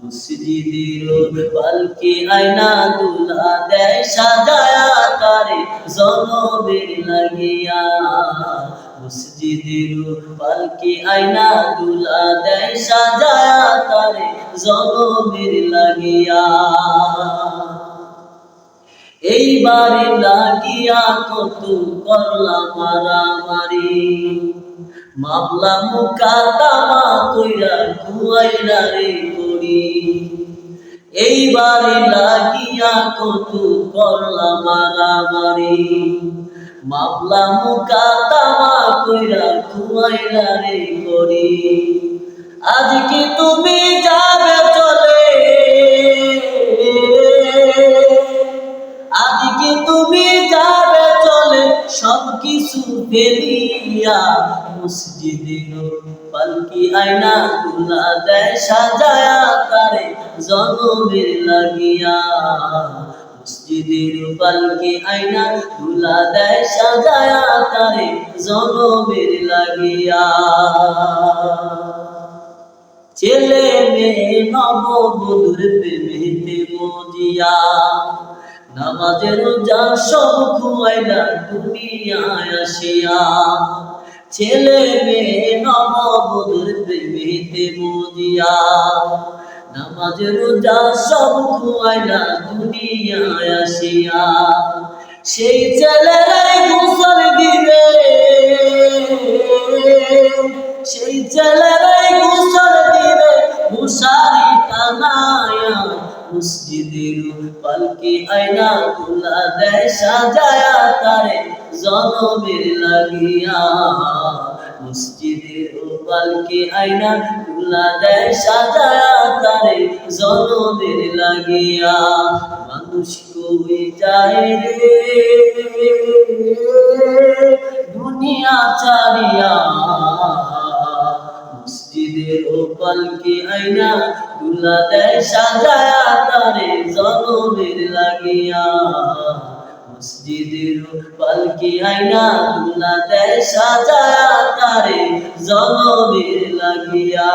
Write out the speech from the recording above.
মসজিদের পালকি আয়না দুলা দেয় সাজায়া তারে জনমের লাগিয়া। মসজিদের পালকি আয়না দুলা দেয় সাজায়া তারে জনমের লাগিয়া। এইবারে লাগিয়া কত করলাম মারামারি, মামলা মুকাদ্দমা কইরা খুয়াইলা রে করি। এইবারে লাগিয়া কত করলাম মারামারি, মামলা মুকাদ্দমা কইরা খুয়াইলা রে করি। আজ কি তুমি যাবে চলে, আজ কি তুমি যাবে চলে সব কিছু ফেলিয়া। মসজিদের পালকি আয়না দুলা দেয় সাজায়া তারে জনমের লাগিয়া। মসজিদের পালকি আয়না দুলা দেয় সাজায়া তারে জনমের লাগিয়া। ছেলে মেয়ে নববধূর প্রেমেতে মজিয়া, নামাজের রোজা সব খুয়াইলা দুনিয়ায় আসিয়া। ছেলে মেয়ে নববধূর প্রেমেতে মজিয়া, নামাজের রোজা সব খুয়াইলা দুনিয়ায় আসিয়া। সেই ছেলেরাই গোসল দিবে, সেই ছেলেরাই গোসল দিবে মশারি টানায়া। মসজিদের পালকি আয়না দুলা দেয় সাজায়া তারে জনমের লাগিয়া। মসজিদের পালকি আয়না দুলা দেয় সাজায়া তারে জনমের লাগিয়া। মানুষ কই যায় রে দুনিয়া ছাড়িয়া, মসজিদের পালকি আয়না দুলা দেয় সাজায়া তারে জনমের লাগিয়া। মসজিদের পালকি আয়না দুলা দেয় সাজায়া তারে জনমের লাগিয়া।